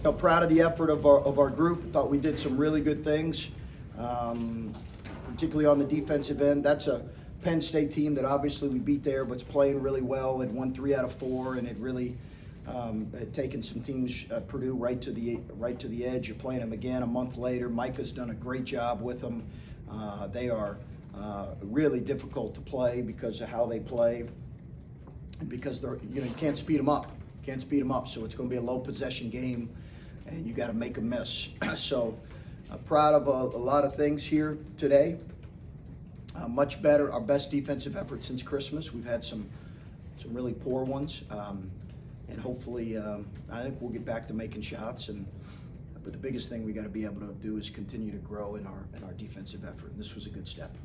So proud of the effort of our group. Thought we did some really good things, particularly on the defensive end. That's a Penn State team that obviously we beat there, but's playing really well. It won 3 out of 4, and it really had taken some teams, Purdue, right to the edge. You're playing them again a month later. Micah's done a great job with them. They are really difficult to play because of how they play, and because they're, you can't speed them up. Can't speed them up. So it's going to be a low possession game, and you got to make them miss. So proud of a lot of things here today. Much better, our best defensive effort since Christmas. We've had some really poor ones, and hopefully, I think we'll get back to making shots. But the biggest thing we got to be able to do is continue to grow in our defensive effort. And this was a good step.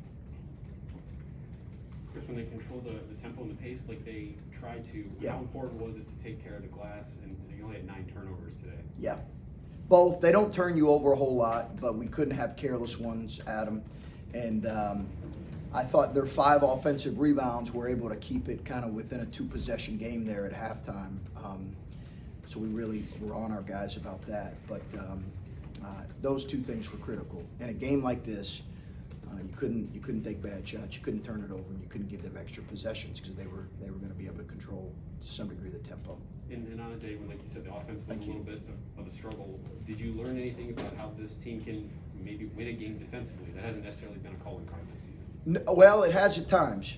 Chris, when they control the tempo and the pace like they tried to, Yeah. how important was it to take care of the glass? And you only had 9 turnovers today. Yeah, both. They don't turn you over a whole lot, but we couldn't have careless ones at them. And I thought their 5 offensive rebounds were able to keep it kind of within a 2-possession game there at halftime. So we really were on our guys about that. But those 2 things were critical. In a game like this, you couldn't take bad shots. You couldn't turn it over, and you couldn't give them extra possessions because they were going to be able to control to some degree the tempo. And on a day when, like you said, the offense was a little bit of a struggle, did you learn anything about how this team can maybe win a game defensively? That hasn't necessarily been a calling card this season. No, well, it has at times.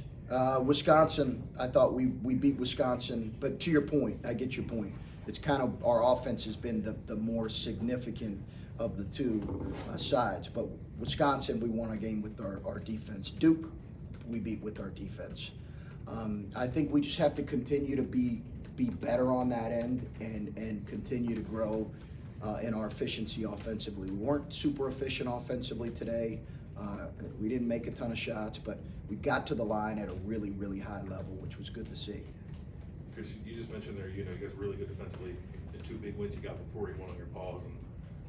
Wisconsin, I thought we beat Wisconsin, but to your point, I get your point. It's kind of our offense has been the more significant of the 2 sides. But Wisconsin, we won a game with our defense. Duke, we beat with our defense. I think we just have to continue to be better on that end and continue to grow in our efficiency offensively. We weren't super efficient offensively today. We didn't make a ton of shots, but we got to the line at a really, really high level, which was good to see. Chris, you just mentioned there, you guys are really good defensively. The 2 big wins you got before, you won on your pause, and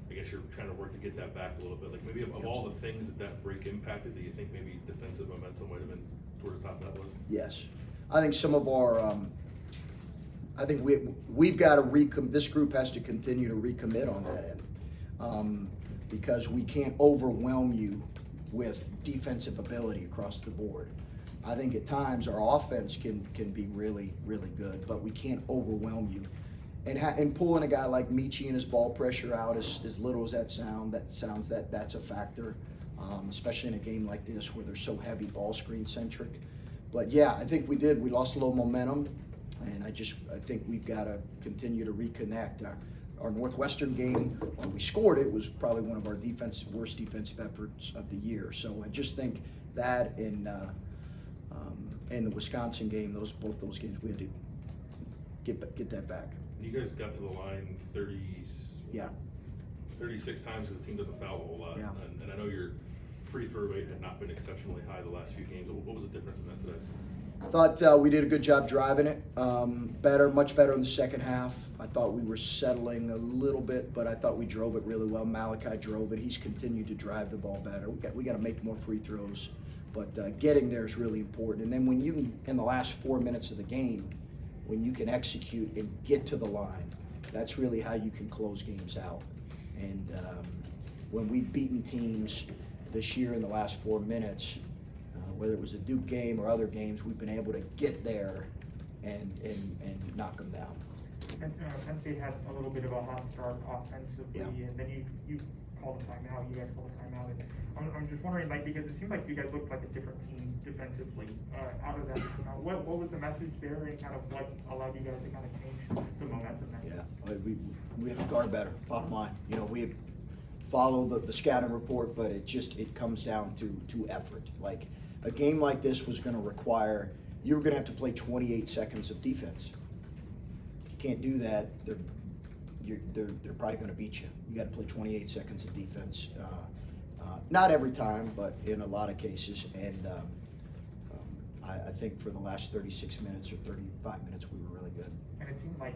I guess you're trying to work to get that back a little bit. Like maybe of all the things that break impacted, do you think maybe defensive momentum might have been towards the top of that list? Yes, I think some of our, I think we've got to this group has to continue to recommit on that end, because we can't overwhelm you with defensive ability across the board. I think at times our offense can be really, really good, but we can't overwhelm you. And pulling a guy like Michi and his ball pressure out, as little as that sounds, that's a factor, especially in a game like this where they're so heavy ball screen centric. But yeah, I think we did. We lost a little momentum, and I think we've got to continue to reconnect. Our Northwestern game, when we scored it, was probably one of our worst defensive efforts of the year. So I just think that in the Wisconsin game, both those games, we had to get that back. You guys got to the line 36 times because the team doesn't foul a whole lot. Yeah. And I know your free throw rate had not been exceptionally high the last few games. What was the difference in that today? I thought we did a good job driving it. Much better in the second half. I thought we were settling a little bit, but I thought we drove it really well. Malachi drove it. He's continued to drive the ball better. We got to make more free throws, but getting there is really important. And then when you, in the last 4 minutes of the game, when you can execute and get to the line, that's really how you can close games out. And when we've beaten teams this year in the last 4 minutes, whether it was a Duke game or other games, we've been able to get there and knock them down. Penn State had a little bit of a hot start offensively, Yeah. and then you called a timeout. You guys called a timeout. And I'm just wondering, because it seemed like you guys looked like a different team defensively out of that. What was the message there, and kind of what allowed you guys to kind of change the momentum there? Yeah, we have to guard better. Bottom line, we follow the scouting report, but it comes down to effort. Like a game like this was going to require you were going to have to play 28 seconds of defense. If you can't do that, they're probably going to beat you. You got to play 28 seconds of defense. Not every time, but in a lot of cases. And I think for the last 36 minutes or 35 minutes, we were really good. And it seemed like,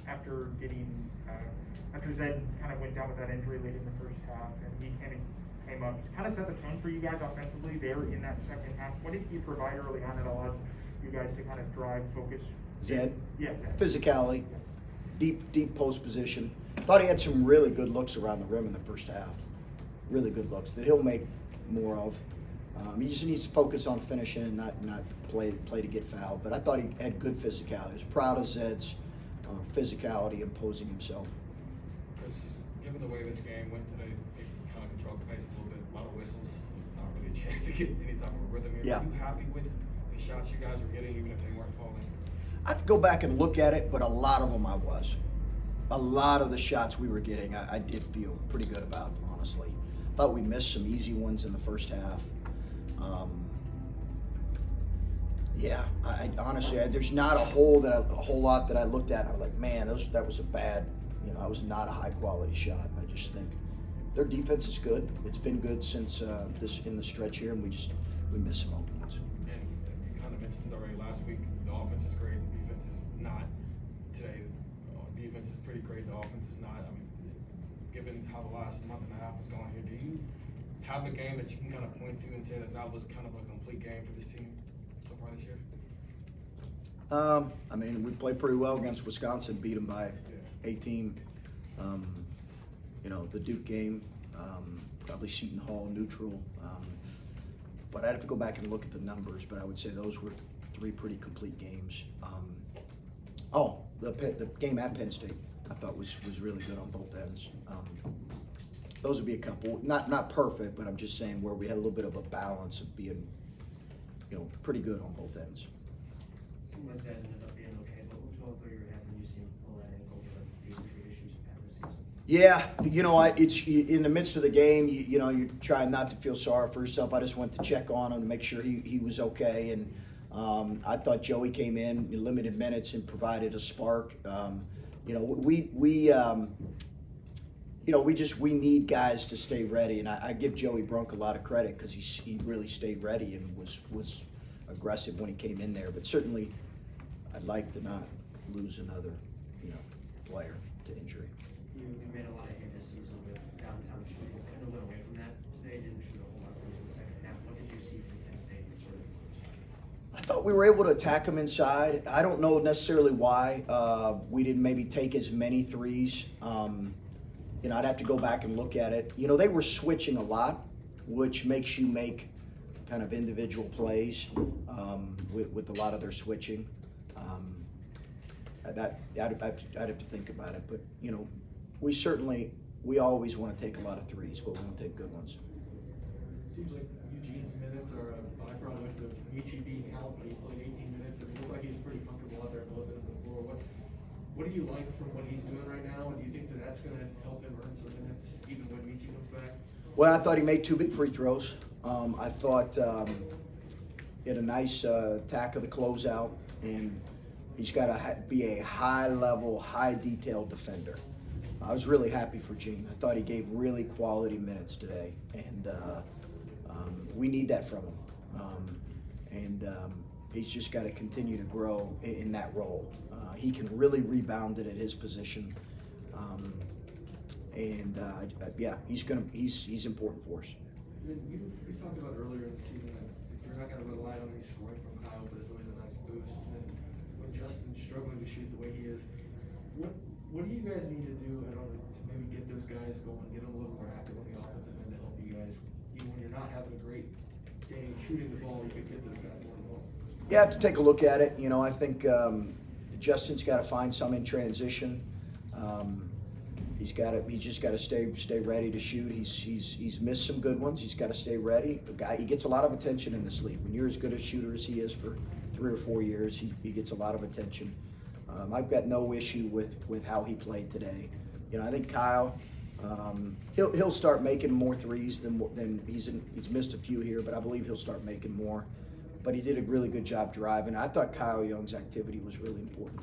after Zed kind of went down with that injury late in the first half, and he came up, kind of set the tone for you guys offensively there in that second half. What did he provide early on that allowed you guys to kind of drive, focus? Zed? Yeah, Zed. Physicality, deep post position. Thought he had some really good looks around the rim in the first half. Really good looks that he'll make more of. He just needs to focus on finishing and not play to get fouled. But I thought he had good physicality. I was proud of Zed's physicality, imposing himself. Chris, just given the way this game went today, it kind of controlled the pace a little bit. A lot of whistles. It's not really a chance to get any type of rhythm here. Yeah. Are you happy with the shots you guys were getting, even if they weren't falling? I'd go back and look at it, but a lot of them I was. A lot of the shots we were getting, I did feel pretty good about, honestly. Thought we missed some easy ones in the first half. Yeah, I honestly, there's not a whole lot that I looked at and I was like, man, that was a bad, that was not a high quality shot. I just think their defense is good. It's been good since in the stretch here, and we miss some open ones. And you kind of mentioned already last week, the offense is great, the defense is not. Today, defense is pretty great, the offense is not. I mean, given how the last month and a half was going here, do you have a game that you can kind of point to and say that was kind of a complete game for this team so far this year? I mean, we played pretty well against Wisconsin, beat them by 18. The Duke game, probably Seton Hall neutral. But I'd have to go back and look at the numbers, but I would say those were 3 pretty complete games. The game at Penn State I thought was really good on both ends. Those would be a couple, not perfect, but I'm just saying where we had a little bit of a balance of being, pretty good on both ends. Sometimes that ended up being okay, but what was all through your head when you see him pull that ankle for the injury issues you've had this season? Yeah, it's in the midst of the game. You're trying not to feel sorry for yourself. I just went to check on him to make sure he was okay, and I thought Joey came in limited minutes and provided a spark. We need guys to stay ready, and I give Joey Brunk a lot of credit because he really stayed ready and was aggressive when he came in there. But certainly, I'd like to not lose another player to injury. You made a lot of hay this season with downtown shooting. Kind of went away from that today. Didn't shoot a whole lot of threes in the second half. What did you see from Penn State that sort of? I thought we were able to attack them inside. I don't know necessarily why we didn't maybe take as many threes. I'd have to go back and look at it. They were switching a lot, which makes you make kind of individual plays with a lot of their switching. I'd have to think about it, but we always want to take a lot of threes, but we want to take good ones. Seems like Eugene's minutes are a byproduct of Michi being out, but he played 18 minutes and it looked like he was pretty comfortable out there both ends of the floor. What do you like from what he's doing right now, and do you think that that's going to help him earn some minutes even when Michi comes back? Well, I thought he made 2 big free throws. I thought he had a nice attack of the closeout, and he's got to be a high-level, high-detail defender. I was really happy for Gene. I thought he gave really quality minutes today, and we need that from him. He's just got to continue to grow in that role. He can really rebound it at his position, he's important for us. We talked about earlier in the season that you're not going to rely on any scoring from Kyle, but it's always a nice boost. And then when Justin's struggling to shoot the way he is, what do you guys need to do in order to maybe get those guys going, get them a little more active on the offensive end to help you guys? Even when you're not having a great day shooting the ball, you could get those guys more involved. You have to take a look at it. I think Justin's got to find some in transition. He's just got to stay ready to shoot. He's missed some good ones. He gets a lot of attention in this league. When you're as good a shooter as he is for 3 or 4 years, he gets a lot of attention. I've got no issue with how he played today. I think Kyle, he'll start making more threes than he's missed a few here, but I believe he'll start making more. But he did a really good job driving. I thought Kyle Young's activity was really important.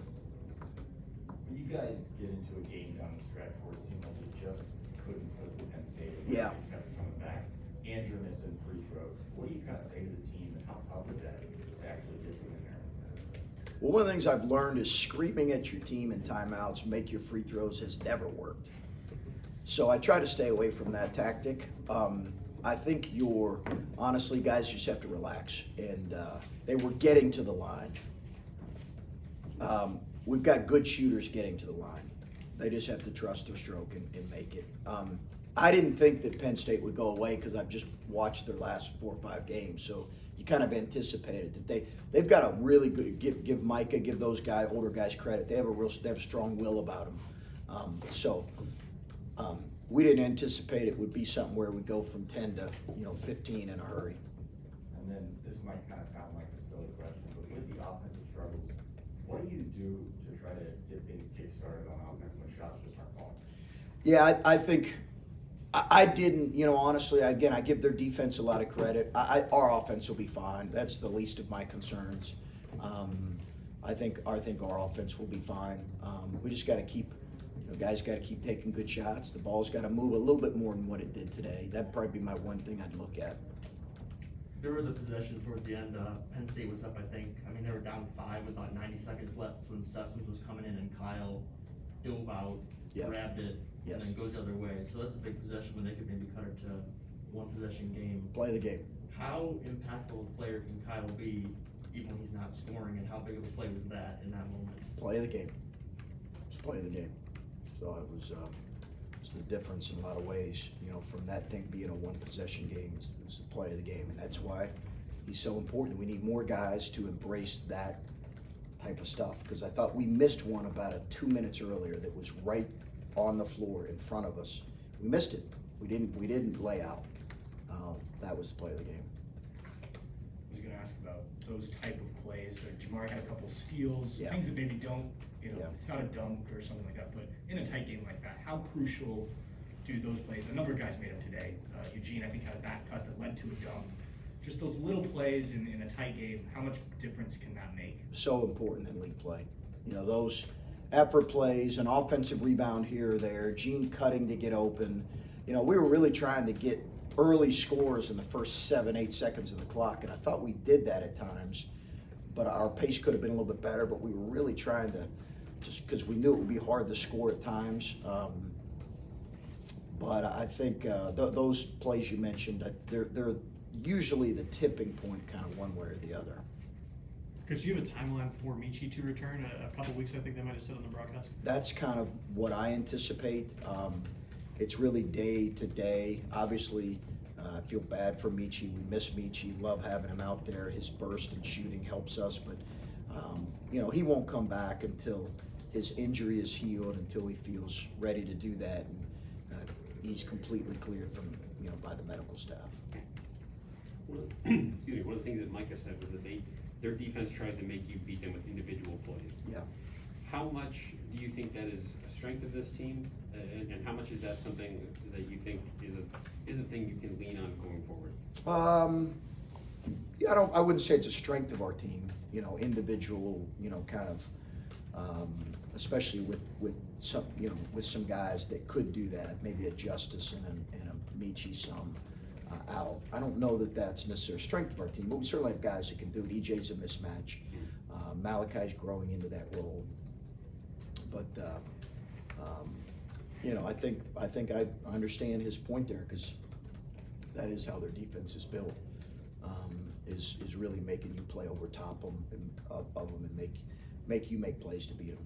When you guys get into a game down the stretch where it seemed like you just couldn't put the Penn State, Yeah. you kept coming back, and you're missing free throws, what do you kind of say to the team, and how tough is that to actually get them in there? Well, one of the things I've learned is screaming at your team in timeouts, make your free throws, has never worked. So I try to stay away from that tactic. I think honestly, guys just have to relax. And they were getting to the line. We've got good shooters getting to the line. They just have to trust their stroke and make it. I didn't think that Penn State would go away because I've just watched their last 4 or 5 games. So you kind of anticipated that they've got a really good, give Micah, give those older guys credit. They have a strong will about them. We didn't anticipate it would be something where we go from 10 to 15 in a hurry. And then this might kind of sound like a silly question, but with the offensive struggles, what do you do to try to get things kick-started on offense when shots just aren't falling? Yeah, I think I didn't, honestly, again, I give their defense a lot of credit. Our offense will be fine. That's the least of my concerns. I think our offense will be fine. We just got to keep, guys got to keep taking good shots. The ball's got to move a little bit more than what it did today. That'd probably be my one thing I'd look at. There was a possession towards the end, Penn State was up, they were down 5 with about 90 seconds left when Sessions was coming in and Kyle dove out, Yep. grabbed it, Yes. and then goes the other way. So that's a big possession when they could maybe cut it to 1 possession game. Play the game. How impactful a player can Kyle be even when he's not scoring, and how big of a play was that in that moment? Play the game. Just play the game. So it was the difference in a lot of ways, from that thing being a 1 possession game, is the play of the game. And that's why he's so important. We need more guys to embrace that type of stuff, because I thought we missed one about 2 minutes earlier that was right on the floor in front of us. We missed it. We didn't lay out. That was the play of the game. I was gonna ask about those type of plays. Jamar had a couple steals, Yeah. things that maybe don't, Yeah. it's not a dunk or something like that, but in a tight game like that, how crucial do those plays, a number of guys made them today. Eugene, I think, had a back cut that led to a dunk. Just those little plays in a tight game, how much difference can that make? So important in league play. Those effort plays, an offensive rebound here or there, Gene cutting to get open. We were really trying to get early scores in the first 7-8 seconds of the clock, and I thought we did that at times, but our pace could have been a little bit better, but we were really trying to, just because we knew it would be hard to score at times. But I think those plays you mentioned, they're usually the tipping point kind of one way or the other. Chris, do you have a timeline for Michi to return? A couple weeks, I think they might have said on the broadcast. That's kind of what I anticipate. It's really day to day. Obviously, I feel bad for Michi. We miss Michi. Love having him out there. His burst and shooting helps us, but he won't come back until his injury is healed, until he feels ready to do that, and he's completely cleared from by the medical staff. Excuse me, one of the things that Micah said was that their defense tries to make you beat them with individual plays. Yeah. How much do you think that is a strength of this team, and how much is that something that you think is a thing you can lean on going forward? I wouldn't say it's a strength of our team. Individual, kind of, especially with some guys that could do that. Maybe a Justice and a Michi some out. I don't know that that's necessarily a strength of our team, but we certainly have guys that can do it. EJ's a mismatch. Malachi's growing into that role. But I think I understand his point there, because that is how their defense is built. Is really making you play over top of them and make you make plays to beat them.